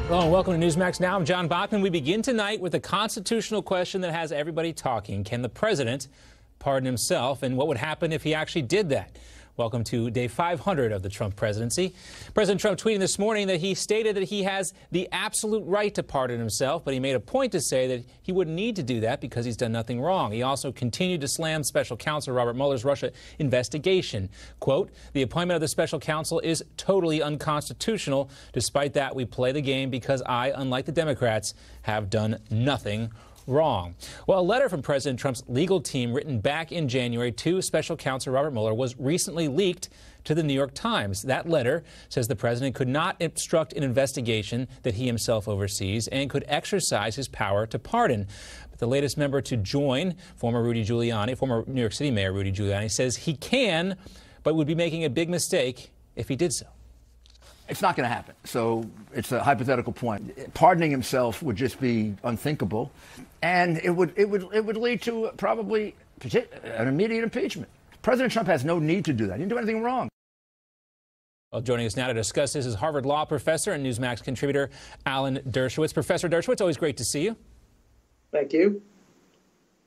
Hello and welcome to Newsmax Now. I'm John Bachman. We begin tonight with a constitutional question that has everybody talking. Can the president pardon himself, and what would happen if he actually did that? Welcome to day 500 of the Trump presidency. President Trump tweeting this morning that he stated that he has the absolute right to pardon himself, but he made a point to say that he wouldn't need to do that because he's done nothing wrong. He also continued to slam special counsel Robert Mueller's Russia investigation. Quote, "The appointment of the special counsel is totally unconstitutional. Despite that, we play the game because I, unlike the Democrats, have done nothing wrong." Well, a letter from President Trump's legal team written back in January to special counsel Robert Mueller was recently leaked to the New York Times. That letter says the president could not obstruct an investigation that he himself oversees and could exercise his power to pardon. But the latest member to join, former New York City Mayor Rudy Giuliani, says he can, but would be making a big mistake if he did so. It's not going to happen. So it's a hypothetical point. Pardoning himself would just be unthinkable, and it would lead to probably an immediate impeachment. President Trump has no need to do that. He didn't do anything wrong. Well, joining us now to discuss this is Harvard Law professor and Newsmax contributor Alan Dershowitz. Professor Dershowitz, always great to see you. Thank you.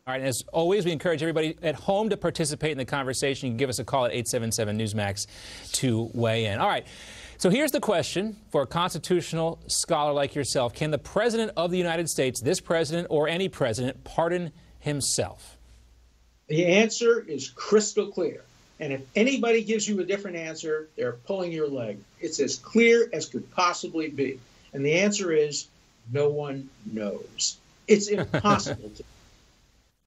All right, and as always, we encourage everybody at home to participate in the conversation. You can give us a call at 877-NEWSMAX to weigh in. All right. So here's the question for a constitutional scholar like yourself. Can the President of the United States, this president or any president, pardon himself? The answer is crystal clear. And if anybody gives you a different answer, they're pulling your leg. It's as clear as could possibly be. And the answer is no one knows. It's impossible to.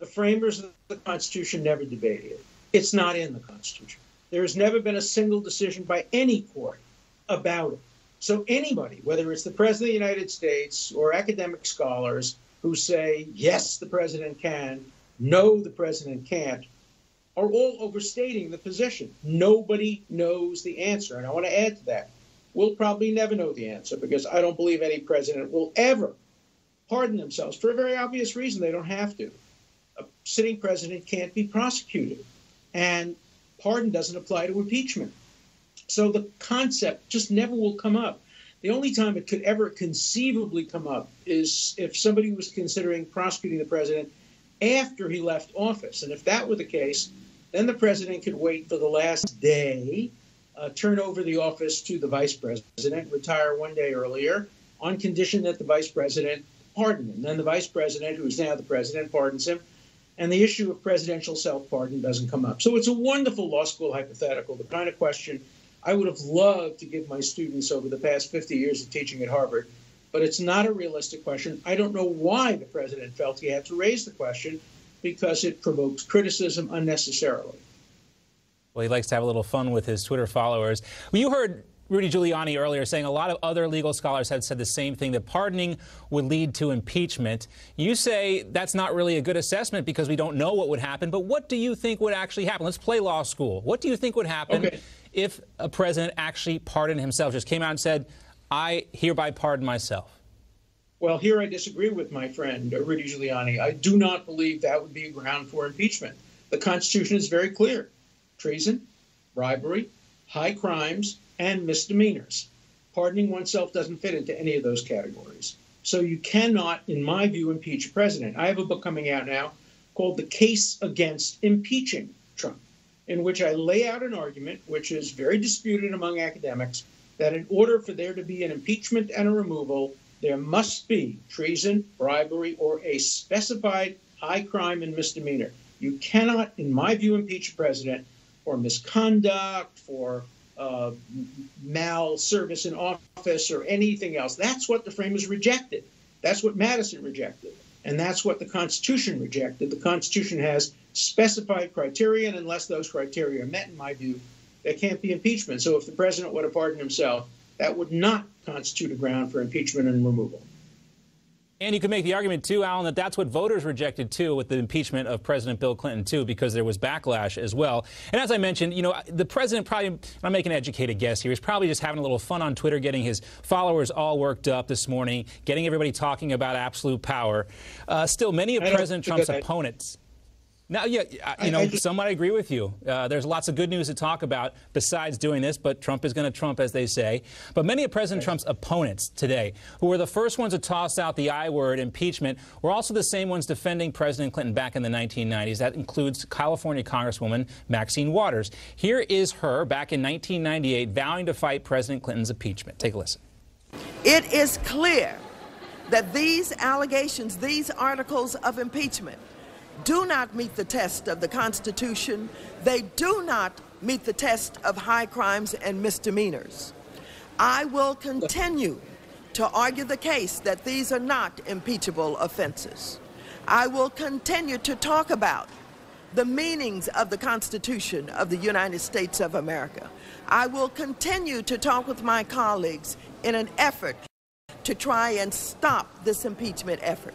The framers of the Constitution never debated it. It's not in the Constitution. There has never been a single decision by any court about it. So anybody, whether it's the President of the United States or academic scholars who say, yes, the president can, no, the president can't, are all overstating the position. Nobody knows the answer. And I want to add to that. We'll probably never know the answer because I don't believe any president will ever pardon themselves for a very obvious reason. They don't have to. A sitting president can't be prosecuted. And pardon doesn't apply to impeachment. So the concept just never will come up. The only time it could ever conceivably come up is if somebody was considering prosecuting the president after he left office. And if that were the case, then the president could wait for the last day, turn over the office to the vice president, retire one day earlier, on condition that the vice president pardon him. Then the vice president, who is now the president, pardons him. And the issue of presidential self-pardon doesn't come up. So it's a wonderful law school hypothetical, the kind of question I would have loved to give my students over the past 50 years of teaching at Harvard, but it's not a realistic question. I don't know why the president felt he had to raise the question, because it provokes criticism unnecessarily. Well, he likes to have a little fun with his Twitter followers. Well, you heard Rudy Giuliani earlier saying a lot of other legal scholars had said the same thing, that pardoning would lead to impeachment. You say that's not really a good assessment because we don't know what would happen, but what do you think would actually happen? Let's play law school. What do you think would happen if a president actually pardoned himself, just came out and said, I hereby pardon myself? Well, here I disagree with my friend Rudy Giuliani. I do not believe that would be a ground for impeachment. The Constitution is very clear. Treason, bribery, high crimes, and misdemeanors. Pardoning oneself doesn't fit into any of those categories. So you cannot, in my view, impeach a president. I have a book coming out now called The Case Against Impeaching Trump, in which I lay out an argument, which is very disputed among academics, that in order for there to be an impeachment and a removal, there must be treason, bribery, or a specified high crime and misdemeanor. You cannot, in my view, impeach a president for misconduct, for malservice in office, or anything else. That's what the framers rejected. That's what Madison rejected. And that's what the Constitution rejected. The Constitution has specified criteria, and unless those criteria are met, in my view, there can't be impeachment. So if the president would have pardoned himself, that would not constitute a ground for impeachment and removal. And you could make the argument, too, Alan, that that's what voters rejected, too, with the impeachment of President Bill Clinton, too, because there was backlash as well. And as I mentioned, you know, the president probably, I'm making an educated guess here, he's probably just having a little fun on Twitter, getting his followers all worked up this morning, getting everybody talking about absolute power. Still, many of President Trump's opponents Now, yeah, some might agree with you. There's lots of good news to talk about besides doing this, but Trump is going to Trump, as they say. But many of President Trump's opponents today, who were the first ones to toss out the I word, impeachment, were also the same ones defending President Clinton back in the 1990s. That includes California Congresswoman Maxine Waters. Here is her back in 1998 vowing to fight President Clinton's impeachment. Take a listen. It is clear that these allegations, these articles of impeachment, do not meet the test of the Constitution. They do not meet the test of high crimes and misdemeanors. I will continue to argue the case that these are not impeachable offenses. I will continue to talk about the meanings of the Constitution of the United States of America. I will continue to talk with my colleagues in an effort to try and stop this impeachment effort.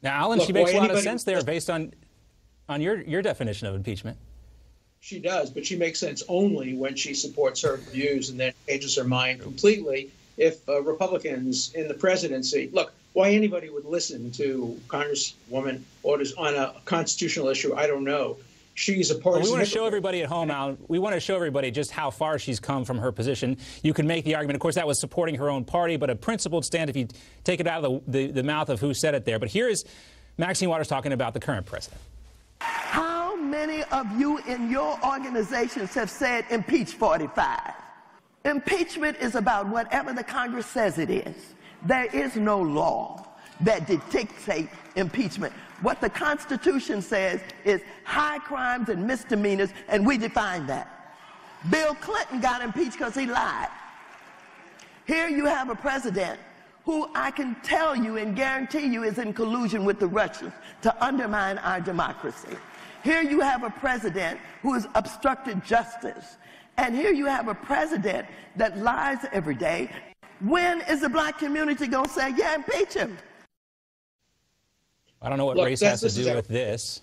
Now, Alan, she makes a lot of sense there based on your definition of impeachment. She does, but she makes sense only when she supports her views and then changes her mind completely if Republicans in the presidency, look, why anybody would listen to Congresswoman Waters on a constitutional issue, I don't know. She's a partisan. We want to show everybody at home, Alan, we want to show everybody just how far she's come from her position. You can make the argument, of course, that was supporting her own party, but a principled stand if you take it out of the mouth of who said it there. But here is Maxine Waters talking about the current president. How many of you in your organizations have said impeach 45? Impeachment is about whatever the Congress says it is. There is no law that dictates impeachment. What the Constitution says is high crimes and misdemeanors, and we define that. Bill Clinton got impeached because he lied. Here you have a president who I can tell you and guarantee you is in collusion with the Russians to undermine our democracy. Here you have a president who has obstructed justice. And here you have a president that lies every day. When is the black community going to say, yeah, impeach him? I don't know what race has to do with this.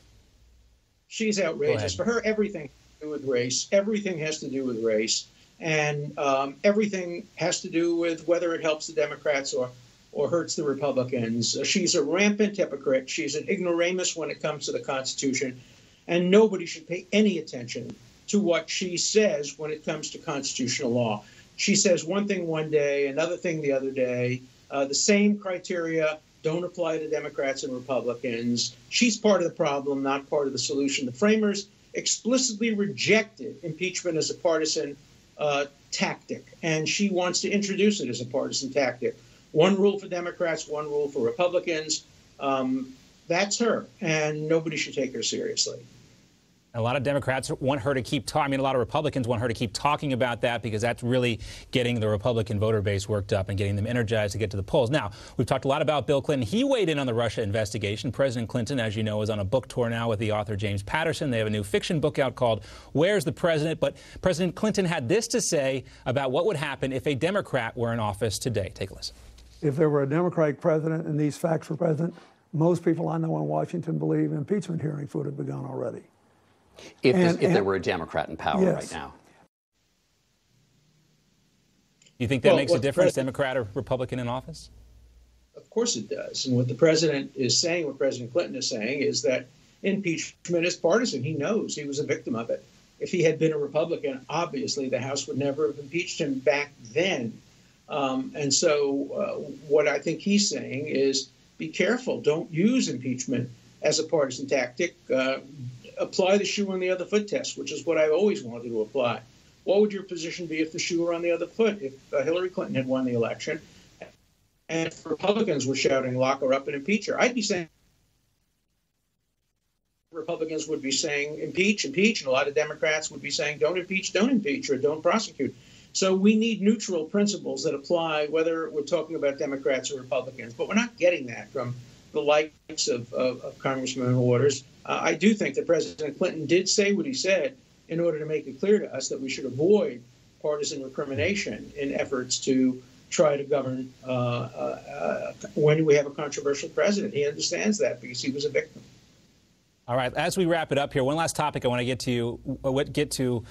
She's outrageous. For her, everything has to do with race. Everything has to do with race. And everything has to do with whether it helps the Democrats or hurts the Republicans. She's a rampant hypocrite. She's an ignoramus when it comes to the Constitution. And nobody should pay any attention to what she says when it comes to constitutional law. She says one thing one day, another thing the other day. The same criteria don't apply to Democrats and Republicans. She's part of the problem, not part of the solution. The framers explicitly rejected impeachment as a partisan tactic, and she wants to introduce it as a partisan tactic. One rule for Democrats, one rule for Republicans. That's her, and nobody should take her seriously. A lot of Democrats want her to keep talking. I mean, a lot of Republicans want her to keep talking about that because that's really getting the Republican voter base worked up and getting them energized to get to the polls. Now, we've talked a lot about Bill Clinton. He weighed in on the Russia investigation. President Clinton, as you know, is on a book tour now with the author James Patterson. They have a new fiction book out called Where's the President? But President Clinton had this to say about what would happen if a Democrat were in office today. Take a listen. If there were a Democratic president and these facts were present, most people I know in Washington believe impeachment hearings would have begun already. If there were a Democrat in power right now. You think that makes a difference, Democrat or Republican in office? Of course it does. And what the president is saying, what President Clinton is saying, is that impeachment is partisan. He knows he was a victim of it. If he had been a Republican, obviously the House would never have impeached him back then. And so what I think he's saying is be careful. Don't use impeachment as a partisan tactic. Apply the shoe on the other foot test, which is what I always wanted to apply. What would your position be if the shoe were on the other foot? If Hillary Clinton had won the election and if Republicans were shouting, lock her up and impeach her, I'd be saying Republicans would be saying impeach, impeach, and a lot of Democrats would be saying don't impeach, or don't prosecute. So we need neutral principles that apply whether we're talking about Democrats or Republicans. But we're not getting that from the likes of Congressman Waters. I do think that President Clinton did say what he said in order to make it clear to us that we should avoid partisan recrimination in efforts to try to govern when we have a controversial president. He understands that because he was a victim. All right, as we wrap it up here, one last topic I want to get to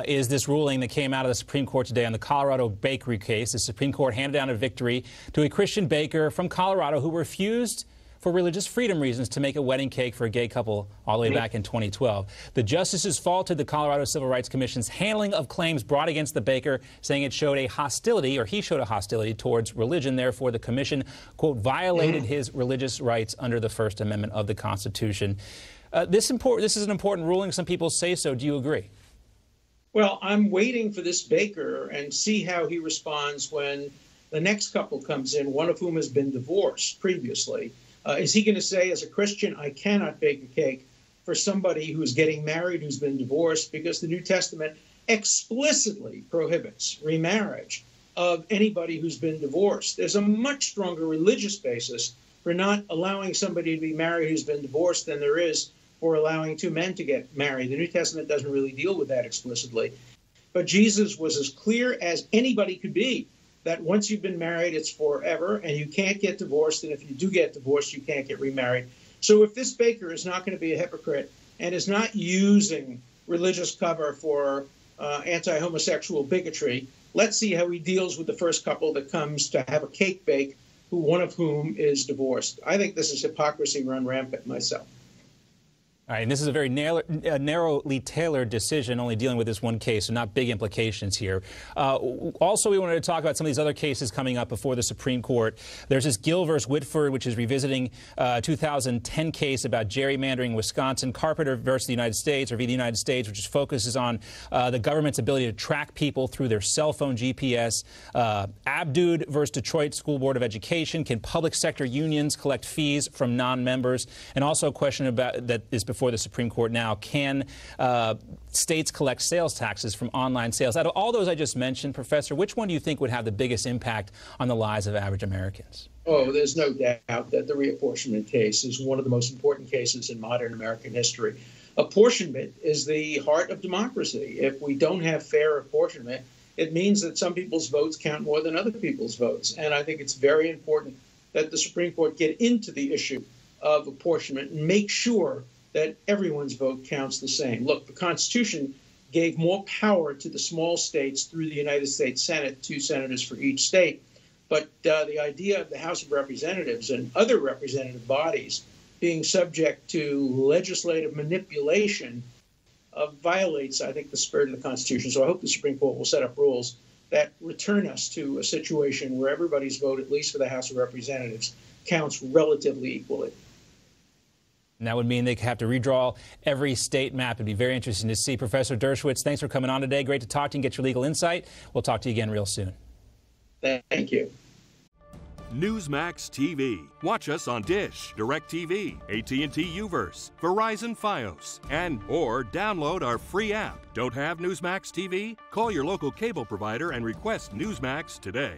is this ruling that came out of the Supreme Court today on the Colorado bakery case. The Supreme Court handed down a victory to a Christian baker from Colorado who refused for religious freedom reasons to make a wedding cake for a gay couple all the way back in 2012. The justices faulted the Colorado Civil Rights Commission's handling of claims brought against the baker, saying it showed a hostility, or he showed a hostility towards religion. Therefore, the commission, quote, violated his religious rights under the First Amendment of the Constitution. This is an important ruling. Some people say so. Do you agree? Well, I'm waiting for this baker and see how he responds when the next couple comes in, one of whom has been divorced previously. Is he going to say, as a Christian, I cannot bake a cake for somebody who's getting married who's been divorced, because the New Testament explicitly prohibits remarriage of anybody who's been divorced. There's a much stronger religious basis for not allowing somebody to be married who's been divorced than there is for allowing two men to get married. The New Testament doesn't really deal with that explicitly. But Jesus was as clear as anybody could be that once you've been married, it's forever, and you can't get divorced, and if you do get divorced, you can't get remarried. So if this baker is not going to be a hypocrite and is not using religious cover for anti-homosexual bigotry, let's see how he deals with the first couple that comes to have a cake bake, one of whom is divorced. I think this is hypocrisy run rampant myself. All right, and this is a very narrowly tailored decision, only dealing with this one case, so not big implications here. Also, we wanted to talk about some of these other cases coming up before the Supreme Court. There's this Gill versus Whitford, which is revisiting a 2010 case about gerrymandering in Wisconsin. Carpenter versus the United States, or v. the United States, which focuses on the government's ability to track people through their cell phone GPS. Abdoud versus Detroit School Board of Education. Can public sector unions collect fees from non-members? And also a question about that is before the Supreme Court now. Can states collect sales taxes from online sales? Out of all those I just mentioned, Professor, which one do you think would have the biggest impact on the lives of average Americans? Oh, there's no doubt that the reapportionment case is one of the most important cases in modern American history. Apportionment is the heart of democracy. If we don't have fair apportionment, it means that some people's votes count more than other people's votes. And I think it's very important that the Supreme Court get into the issue of apportionment and make sure that everyone's vote counts the same. Look, the Constitution gave more power to the small states through the United States Senate, 2 senators for each state. But the idea of the House of Representatives and other representative bodies being subject to legislative manipulation violates, I think, the spirit of the Constitution. So I hope the Supreme Court will set up rules that return us to a situation where everybody's vote, at least for the House of Representatives, counts relatively equally. And that would mean they have to redraw every state map. It'd be very interesting to see. Professor Dershowitz, thanks for coming on today. Great to talk to you and get your legal insight. We'll talk to you again real soon. Thank you. Newsmax TV. Watch us on Dish, DirecTV, AT&T Uverse, Verizon Fios, or download our free app. Don't have Newsmax TV? Call your local cable provider and request Newsmax today.